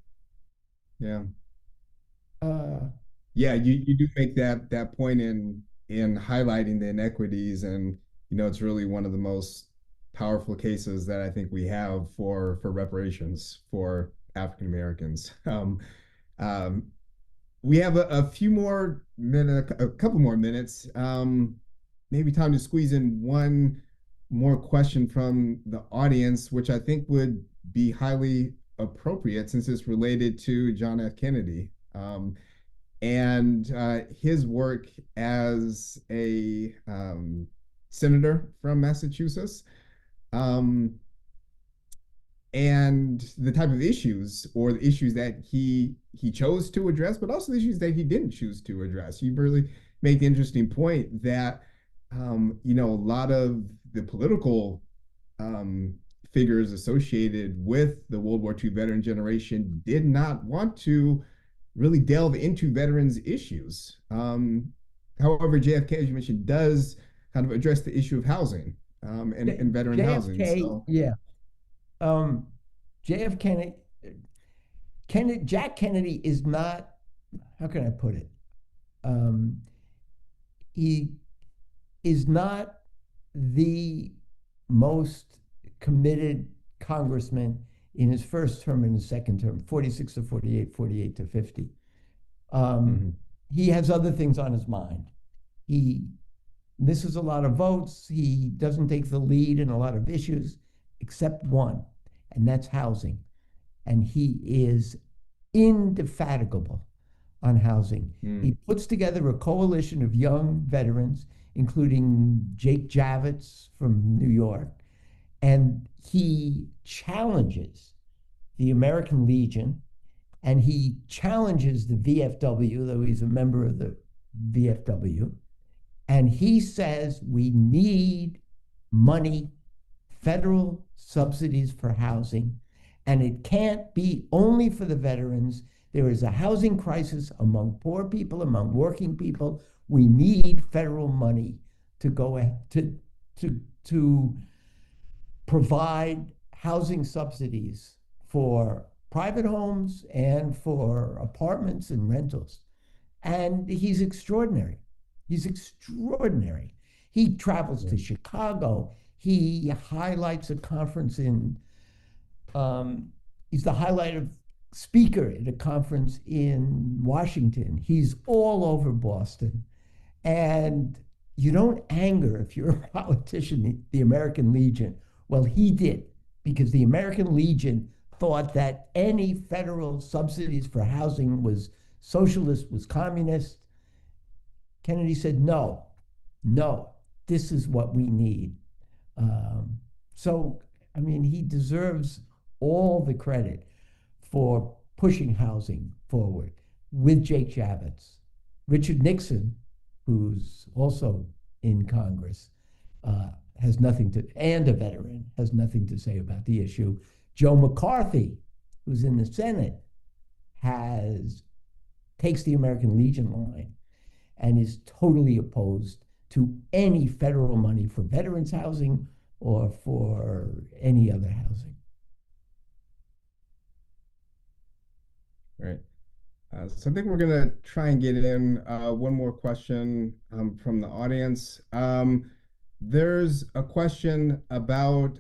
You do make that point in highlighting the inequities, and it's really one of the most powerful cases that I think we have for reparations for African Americans. We have a couple more minutes. Maybe time to squeeze in one more question from the audience, which I think would be highly appropriate since it's related to John F. Kennedy and his work as a senator from Massachusetts. And the type of issues or the issues that he chose to address, but also the issues that he didn't choose to address. You really make the interesting point that, a lot of the political figures associated with the World War II veteran generation did not want to really delve into veterans' issues. However, JFK, as you mentioned, does kind of address the issue of housing and veteran housing. So. JF Jack Kennedy is not, how can I put it? He is not the most committed congressman in his first term and his second term, 46 to 48, 48 to 50. He has other things on his mind. He misses a lot of votes. He doesn't take the lead in a lot of issues, except one, and that's housing. And he is indefatigable on housing. He puts together a coalition of young veterans, including Jake Javits from New York, and he challenges the American Legion, and he challenges the VFW, though he's a member of the VFW, and he says we need money, federal subsidies for housing, and it can't be only for the veterans. There is a housing crisis among poor people, among working people. We need federal money to go to provide housing subsidies for private homes and for apartments and rentals. And he's extraordinary. He's extraordinary. He travels to Chicago. He highlights a conference in, he's the highlighted speaker at a conference in Washington. He's all over Boston. And you don't anger, if you're a politician, the American Legion. Well, he did, because the American Legion thought that any federal subsidies for housing was socialist, was communist. Kennedy said, no, this is what we need. So, I mean, he deserves all the credit for pushing housing forward with Jake Javits. Richard Nixon, who's also in Congress, has nothing to, and a veteran, has nothing to say about the issue. Joe McCarthy, who's in the Senate, takes the American Legion line and is totally opposed to any federal money for veterans housing or for any other housing. Right. So I think we're gonna try and get in one more question from the audience. There's a question about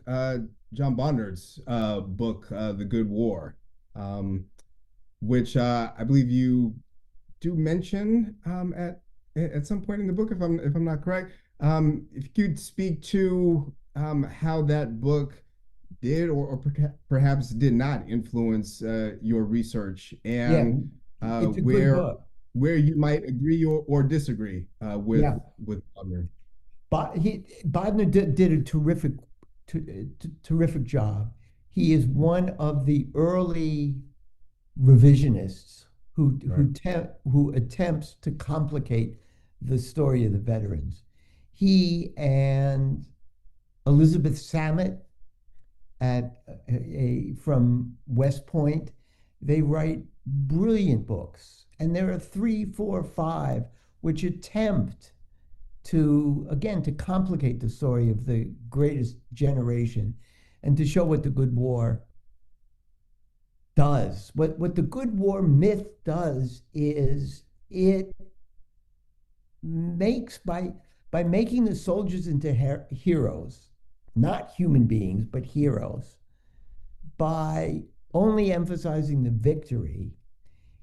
John Bonnard's book, The Good War, um, which I believe you do mention at some point in the book, if I'm not correct. If you could speak to how that book did or perhaps did not influence your research, Yeah, and it's a good book. where you might agree or disagree Yeah, with Butler. but Bodner did a terrific job. He is one of the early revisionists Right. who attempts to complicate the story of the veterans. He and Elizabeth Samet from West Point, they write brilliant books, and there are three, four, five which attempt to again to complicate the story of the greatest generation and to show what the good war does. What the good war myth does is it makes by making the soldiers into heroes, not human beings, but heroes, by only emphasizing the victory,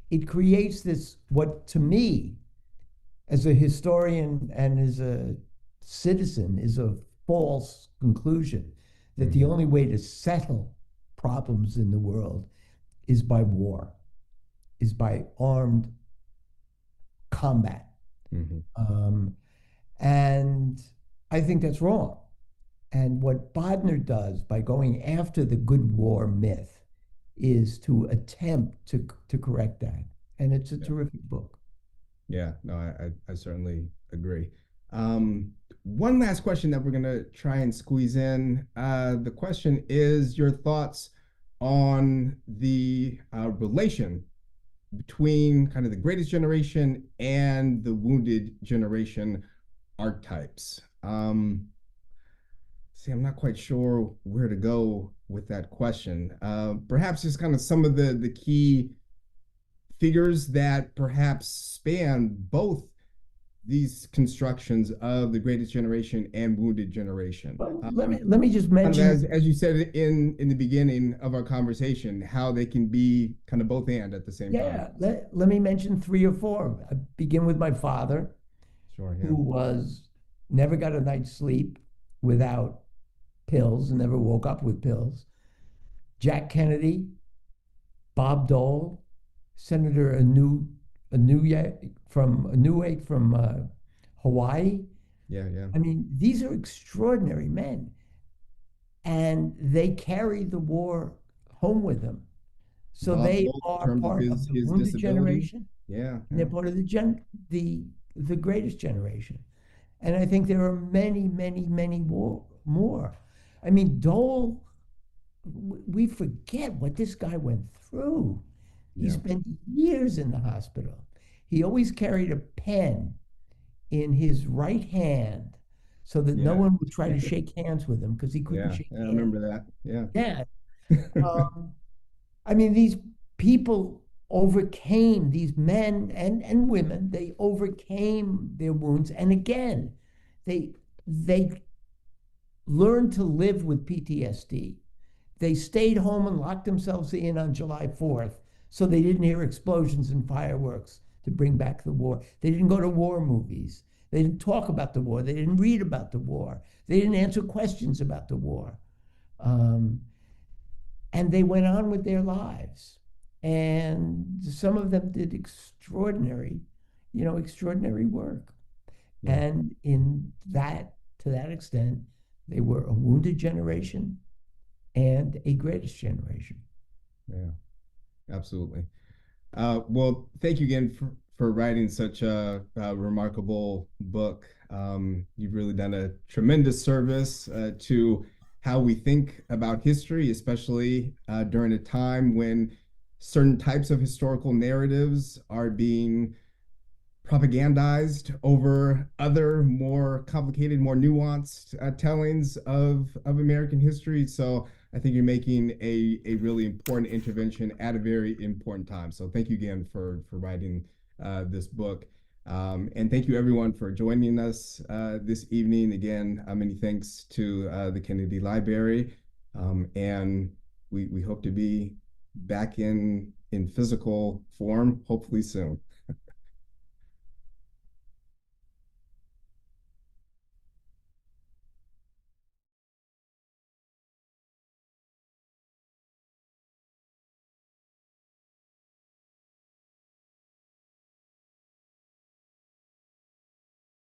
it creates this, what to me, as a historian and as a citizen, is a false conclusion that the Mm-hmm. only way to settle problems in the world is by war, is by armed combat. Mm-hmm. Um, and I think that's wrong. And what Bodner does by going after the good war myth is to attempt to correct that. And it's a Yeah. terrific book. Yeah, no, I certainly agree. One last question that we're gonna try and squeeze in. The question is your thoughts on the relation between kind of the greatest generation and the wounded generation archetypes. See, I'm not quite sure where to go with that question. Perhaps just kind of some of the key figures that perhaps span both these constructions of the greatest generation and wounded generation. Well, let me just Kind of mention, as you said in the beginning of our conversation, how they can be kind of both and at the same time. yeah, let me mention three or four. I begin with my father, Sure, yeah. who was never got a night's sleep without pills and never woke up with pills. Jack Kennedy, Bob Dole, Senator Inouye from Hawaii. Yeah, yeah. I mean, these are extraordinary men, and they carry the war home with them. So Bob they Dole in are terms of part of the his wounded disability. generation, Yeah, and they're yeah. part of the the greatest generation. And I think there are many, many, many more. I mean, Dole, we forget what this guy went through. He Yeah. spent years in the hospital. He always carried a pen in his right hand so that no Yeah. one would try to shake hands with him because he couldn't Yeah. shake Yeah, I hands. remember that. Yeah. Yeah. Um, I mean, these people overcame, these men and women, they overcame their wounds. And again, they learned to live with PTSD. They stayed home and locked themselves in on July 4th so they didn't hear explosions and fireworks to bring back the war. They didn't go to war movies. They didn't talk about the war. They didn't read about the war. They didn't answer questions about the war. Um, and they went on with their lives. And some of them did extraordinary work. Yeah. And to that extent, they were a wounded generation and a greatest generation. Yeah. Absolutely. Well, thank you again for writing such a remarkable book. You've really done a tremendous service to how we think about history, especially during a time when certain types of historical narratives are being propagandized over other more complicated, more nuanced tellings of American history. So I think you're making a really important intervention at a very important time. So thank you again for writing this book. And thank you everyone for joining us this evening. Again, many thanks to the Kennedy Library. And we hope to be back in physical form, hopefully soon.